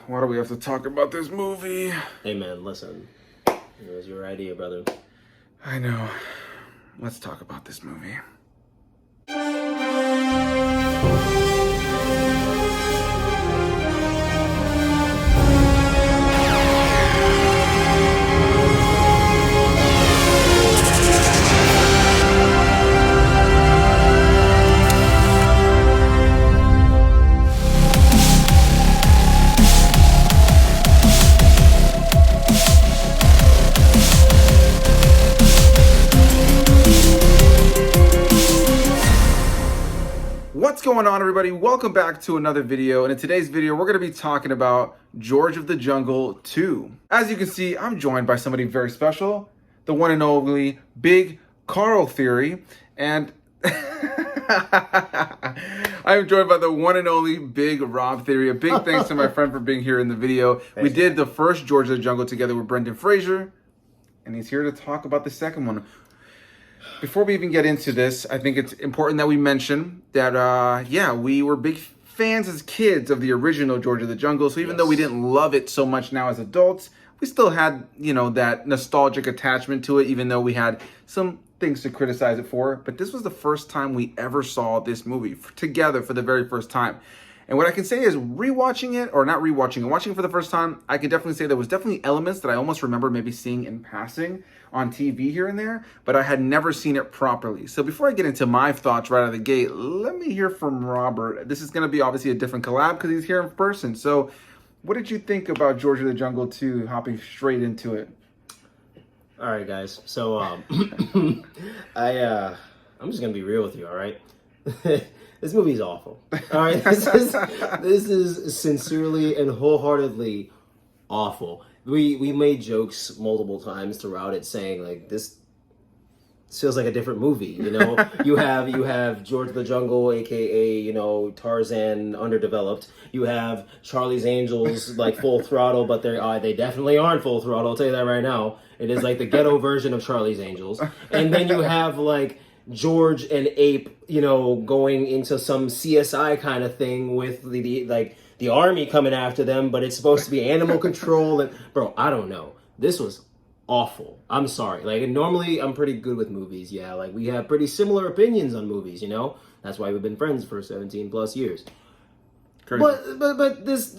Why do we have to talk about this movie? Hey man, listen. It was your idea, brother. I know. Let's talk about this movie. What's going on, everybody? Welcome back to another video, and in today's video we're going to be talking about George of the Jungle 2. As you can see, I'm joined by somebody very special, the one and only Big Carl Theory, and I'm joined by the one and only Big Rob Theory. A big thanks to my friend for being here in the video. We did the first George of the Jungle together with Brendan Fraser, and he's here to talk about the second one. Before we even get into this, I think it's important that we mention that, we were big fans as kids of the original George of the Jungle. So even though we didn't love it so much now as adults, we still had, that nostalgic attachment to it, even though we had some things to criticize it for. But this was the first time we ever saw this movie together for the very first time. And what I can say is watching it for the first time, I can definitely say there was definitely elements that I almost remember maybe seeing in passing on TV here and there, but I had never seen it properly. So before I get into my thoughts right out of the gate, let me hear from Robert. This is going to be obviously a different collab because he's here in person. So what did you think about George of the Jungle 2, hopping straight into it? All right, guys. So I'm just going to be real with you, all right? This movie is awful. All right, this is sincerely and wholeheartedly awful. We made jokes multiple times throughout it, saying like this feels like a different movie. You have George of the Jungle, aka Tarzan underdeveloped. You have Charlie's Angels like Full Throttle, but they definitely aren't Full Throttle. I'll tell you that right now. It is like the ghetto version of Charlie's Angels, and then you have like George and Ape, going into some CSI kind of thing with the army coming after them, but it's supposed to be animal control. And bro, I don't know. This was awful. I'm sorry. Like normally I'm pretty good with movies. Yeah, like we have pretty similar opinions on movies. That's why we've been friends for 17 plus years. Crazy. But this,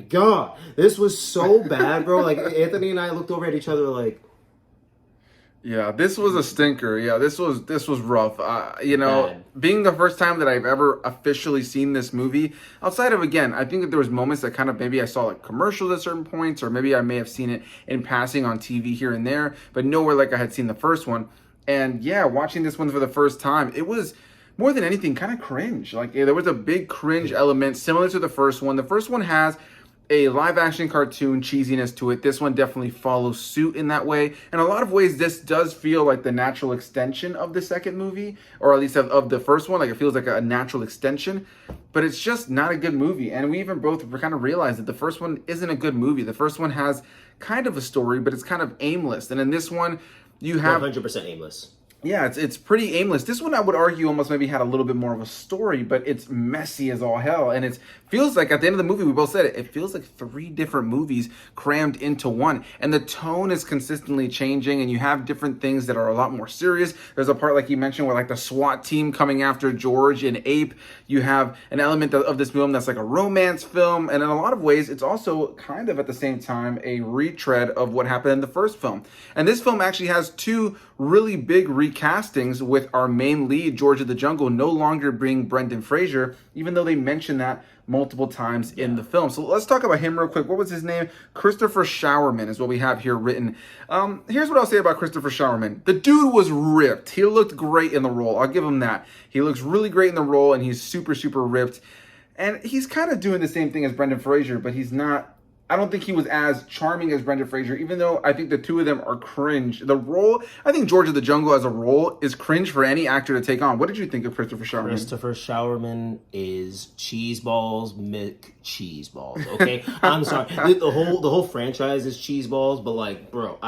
God, this was so bad, bro. Like Anthony and I looked over at each other like. Yeah, this was a stinker. Yeah, this was rough. Being the first time that I've ever officially seen this movie, outside of, again, I think that there was moments that kind of maybe I saw like commercials at certain points, or maybe I may have seen it in passing on TV here and there, but nowhere like I had seen the first one. And yeah, watching this one for the first time, it was more than anything kind of cringe. Like there was a big cringe element similar to the first one. The first one has a live action cartoon cheesiness to it. This one definitely follows suit in that way. In a lot of ways, this does feel like the natural extension of the second movie, or at least of the first one. Like it feels like a natural extension, but it's just not a good movie. And we even both kind of realized that the first one isn't a good movie. The first one has kind of a story, but it's kind of aimless. And in this one, you have 100% aimless. Yeah, it's pretty aimless. This one, I would argue, almost maybe had a little bit more of a story, but it's messy as all hell. And it feels like, at the end of the movie, we both said it feels like 3 different movies crammed into one. And the tone is consistently changing, and you have different things that are a lot more serious. There's a part, like you mentioned, where like the SWAT team coming after George and Ape. You have an element of this film that's like a romance film. And in a lot of ways, it's also kind of at the same time a retread of what happened in the first film. And this film actually has 2 really big recastings, with our main lead, George of the Jungle, no longer being Brendan Fraser, even though they mentioned that multiple times in the film. So let's talk about him real quick. What was his name? Christopher Showerman is what we have here written. Here's what I'll say about Christopher Showerman. The dude was ripped. He looked great in the role. I'll give him that. He looks really great in the role, and he's super, super ripped. And he's kind of doing the same thing as Brendan Fraser, but he's not. I don't think he was as charming as Brendan Fraser, even though I think the two of them are cringe. The role, I think George of the Jungle as a role is cringe for any actor to take on. What did you think of Christopher Showerman? Christopher Showerman is cheese balls, cheese balls. Okay, I'm sorry. The whole franchise is cheese balls, but like, bro,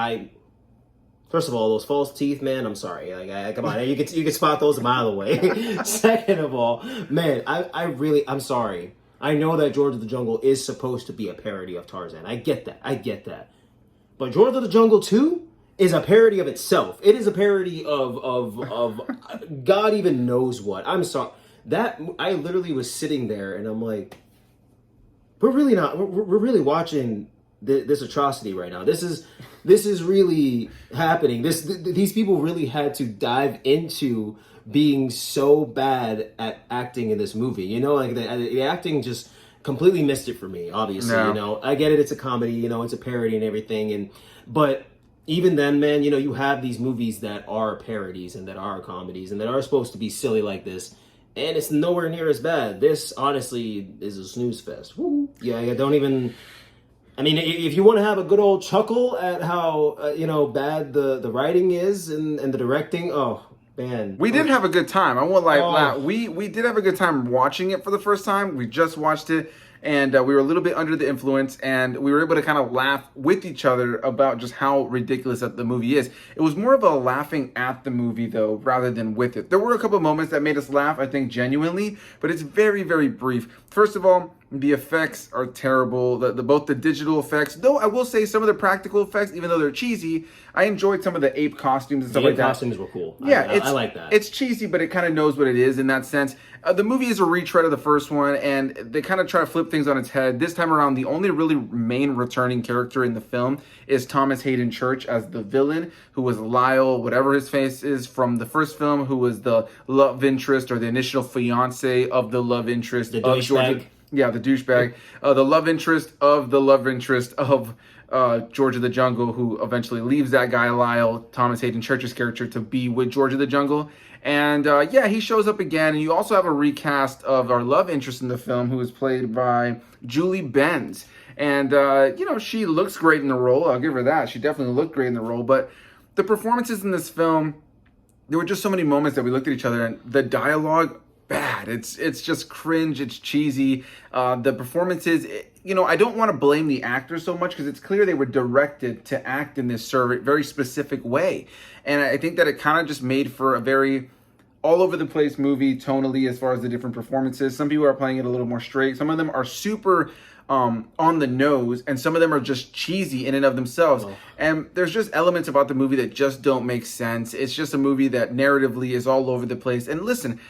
first of all, those false teeth, man, I'm sorry. Like, come on, you can spot those a mile away. Second of all, man, I'm sorry. I know that George of the Jungle is supposed to be a parody of Tarzan. I get that. But George of the Jungle 2 is a parody of itself. It is a parody of God even knows what. I'm sorry. That I literally was sitting there and I'm like, we're really watching this atrocity right now. This is really happening. These people really had to dive into being so bad at acting in this movie. You know, like the acting just completely missed it for me. Obviously, No. you know, I get it. It's a comedy. You know, it's a parody and everything. But even then, man, you know, you have these movies that are parodies and that are comedies and that are supposed to be silly like this. And it's nowhere near as bad. This, honestly, is a snooze fest. Woo. Yeah, don't even... I mean, if you want to have a good old chuckle at how, bad the writing is and the directing, oh, man. We did have a good time. I won't lie. Oh. We did have a good time watching it for the first time. We just watched it, and we were a little bit under the influence, and we were able to kind of laugh with each other about just how ridiculous that the movie is. It was more of a laughing at the movie, though, rather than with it. There were a couple of moments that made us laugh, I think, genuinely, but it's very, very brief. First of all, the effects are terrible. Both the digital effects, though I will say some of the practical effects, even though they're cheesy, I enjoyed some of the ape costumes and stuff like that. The ape costumes were cool. Yeah, I like that. It's cheesy, but it kind of knows what it is in that sense. The movie is a retread of the first one, and they kind of try to flip things on its head. This time around, the only really main returning character in the film is Thomas Haden Church as the villain, who was Lyle, whatever his face is, from the first film, who was the love interest or the initial fiance of the love interest The of douchebag. Yeah, the douchebag. The love interest of the love interest of George of the Jungle, who eventually leaves that guy, Lyle, Thomas Haden Church's character, to be with George of the Jungle. And he shows up again. And you also have a recast of our love interest in the film, who is played by Julie Benz. And, she looks great in the role. I'll give her that. She definitely looked great in the role. But the performances in this film, there were just so many moments that we looked at each other, and the dialogue, bad. It's just cringe. It's cheesy. The performances, I don't want to blame the actors so much because it's clear they were directed to act in this very specific way. And I think that it kind of just made for a very all over the place movie tonally as far as the different performances. Some people are playing it a little more straight. Some of them are super on the nose, and some of them are just cheesy in and of themselves. Oh. And there's just elements about the movie that just don't make sense. It's just a movie that narratively is all over the place. And listen,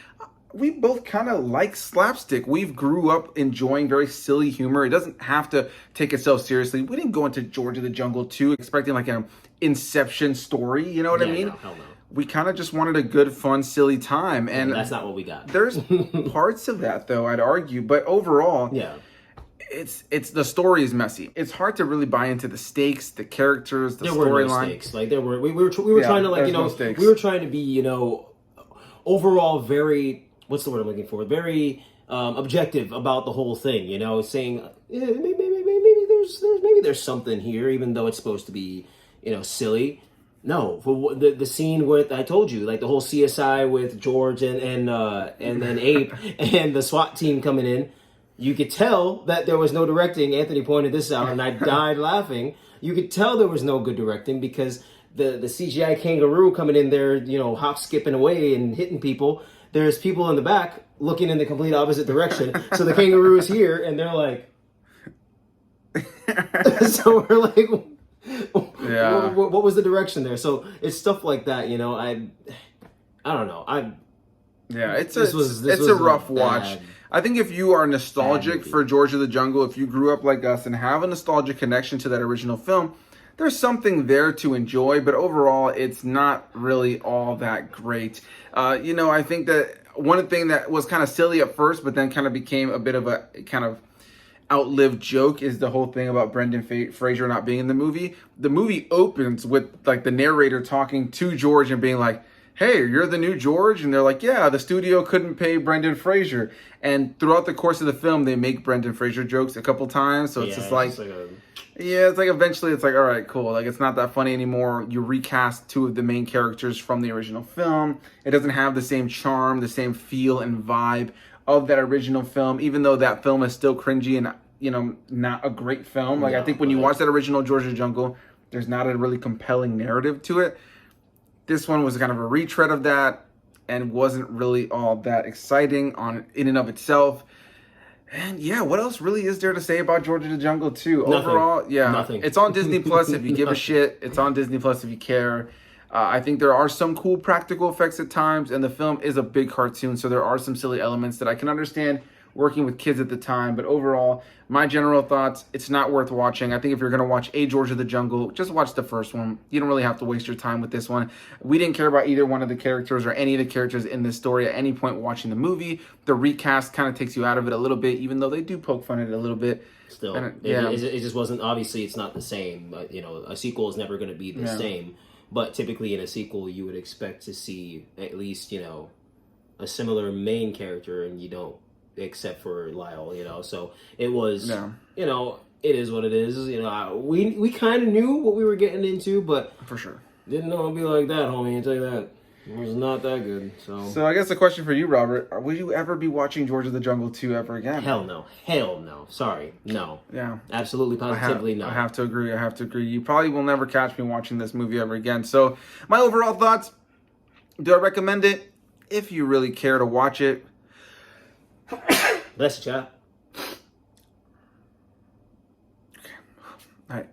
we both kind of like slapstick. We've grew up enjoying very silly humor. It doesn't have to take itself seriously. We didn't go into George of the Jungle 2 expecting like an Inception story. You know what I mean? No, hell no. We kind of just wanted a good, fun, silly time. And that's not what we got. There's parts of that, though, I'd argue. But overall, yeah, it's the story is messy. It's hard to really buy into the stakes, the characters, the storyline. There were no stakes. Like we were trying to we were trying to be overall very, what's the word I'm looking for? Very objective about the whole thing. Saying maybe there's something here, even though it's supposed to be silly. No, for the scene with, I told you, like the whole CSI with George and then Ape and the SWAT team coming in, you could tell that there was no directing. Anthony pointed this out, and I died laughing. You could tell there was no good directing because the CGI kangaroo coming in there, hop skipping away and hitting people. There's people in the back looking in the complete opposite direction. So the kangaroo is here, and they're like, so we're like, yeah. What was the direction there? So it's stuff like that, I don't know. It's a rough watch. I think if you are nostalgic for George of the Jungle, if you grew up like us and have a nostalgic connection to that original film, there's something there to enjoy, but overall, it's not really all that great. I think that one thing that was kind of silly at first, but then kind of became a bit of a kind of outlived joke is the whole thing about Brendan Fraser not being in the movie. The movie opens with like the narrator talking to George and being like, "Hey, you're the new George?" And they're like, "Yeah, the studio couldn't pay Brendan Fraser." And throughout the course of the film, they make Brendan Fraser jokes a couple times. So it's just like, it's like eventually it's like, all right, cool. Like it's not that funny anymore. You recast two of the main characters from the original film. It doesn't have the same charm, the same feel and vibe of that original film, even though that film is still cringy and, not a great film. Like I think when you watch that original George of the Jungle, there's not a really compelling narrative to it. This one was kind of a retread of that and wasn't really all that exciting in and of itself. And yeah, what else really is there to say about George of the Jungle 2? Nothing. Overall, yeah, Nothing. it's on Disney Plus if you give a shit. It's on Disney Plus if you care. I think there are some cool practical effects at times, and the film is a big cartoon, so there are some silly elements that I can understand working with kids at the time. But overall, my general thoughts, it's not worth watching. I think if you're going to watch a George of the Jungle, just watch the first one. You don't really have to waste your time with this one. We didn't care about either one of the characters or any of the characters in this story at any point watching the movie. The recast kind of takes you out of it a little bit, even though they do poke fun at it a little bit. Still, yeah. it just wasn't, obviously it's not the same. You know, a sequel is never going to be the same. But typically in a sequel, you would expect to see at least, you know, a similar main character, and you don't, except for Lyle, you know. So it was, you know, it is what it is. You know, we kind of knew what we were getting into, but for sure didn't know it'd be like that, homie. I tell you that. It was not that good. So I guess the question for you, Robert, will you ever be watching George of the Jungle 2 ever again? Hell no. Hell no. Sorry. No. Yeah. Absolutely, positively no. I have to agree. You probably will never catch me watching this movie ever again. So my overall thoughts, do I recommend it? If you really care to watch it. Bless you, child. Okay. All right.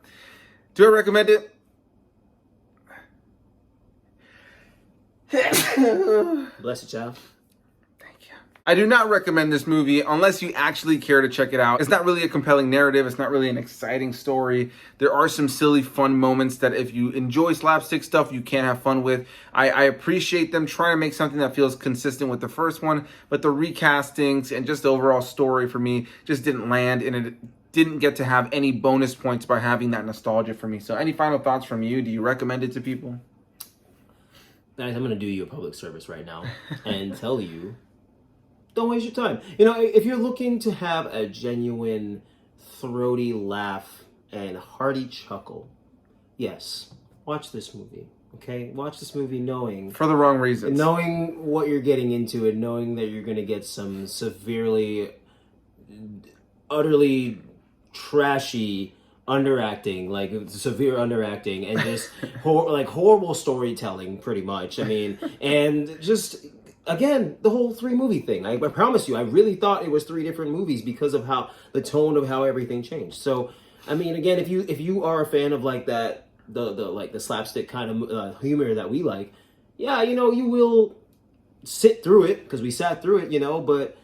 Do I recommend it? Bless you, child. Thank you. I do not recommend this movie unless you actually care to check it out. It's not really a compelling narrative. It's not really an exciting story. There are some silly, fun moments that if you enjoy slapstick stuff, you can have fun with. I appreciate them trying to make something that feels consistent with the first one, but the recastings and just the overall story for me just didn't land, and it didn't get to have any bonus points by having that nostalgia for me. So any final thoughts from you? Do you recommend it to people? Guys, I'm going to do you a public service right now and tell you, don't waste your time. You know, if you're looking to have a genuine, throaty laugh and hearty chuckle, yes, watch this movie, okay? Watch this movie knowing... For the wrong reasons. Knowing what you're getting into and knowing that you're going to get some severely, utterly trashy underacting, like severe underacting, and just horrible storytelling, pretty much. I mean, and just again the whole 3-movie thing. I promise you, I really thought it was 3 different movies because of how the tone of how everything changed. So, I mean, again, if you are a fan of like that, the slapstick kind of humor that we like, yeah, you know, you will sit through it because we sat through it, you know, but.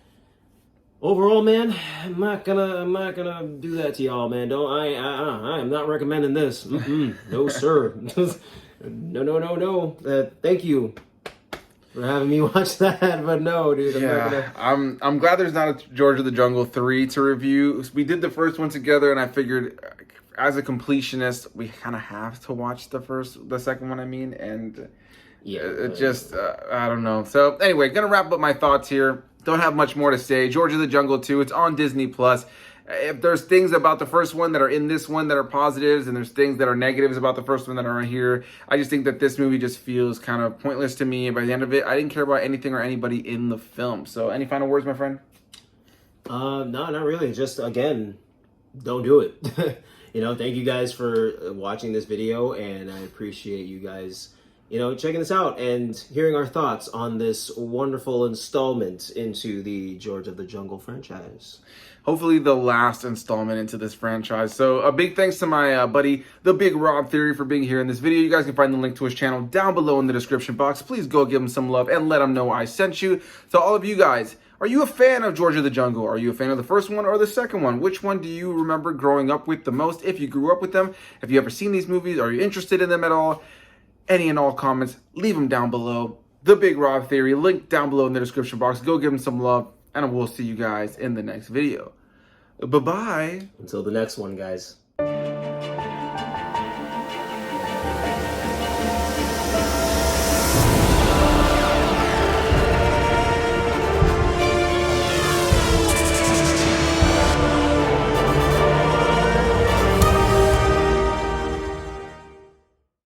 Overall, man, I'm not gonna do that to y'all, man. I am not recommending this. No, sir. No. Thank you for having me watch that, but no, dude. I'm glad there's not a George of the Jungle 3 to review. We did the first one together, and I figured, as a completionist, we kind of have to watch the second one. I mean, and it just I don't know. So anyway, gonna wrap up my thoughts here. Don't have much more to say. George of the Jungle 2, it's on Disney Plus. If there's things about the first one that are in this one that are positives, and there's things that are negatives about the first one that are here, I just think that this movie just feels kind of pointless to me. And by the end of it, I didn't care about anything or anybody in the film. So any final words, my friend? No, not really. Just, again, don't do it. You know, thank you guys for watching this video, and I appreciate you guys, you know, checking this out and hearing our thoughts on this wonderful installment into the George of the Jungle franchise. Hopefully the last installment into this franchise. So a big thanks to my buddy, The Big Rob Theory, for being here in this video. You guys can find the link to his channel down below in the description box. Please go give him some love and let him know I sent you. So all of you guys, are you a fan of George of the Jungle? Are you a fan of the first one or the second one? Which one do you remember growing up with the most? If you grew up with them, have you ever seen these movies? Are you interested in them at all? Any and all comments, leave them down below. The Big Rob Theory, link down below in the description box. Go give him some love, and we'll see you guys in the next video. Bye-bye. Until the next one, guys.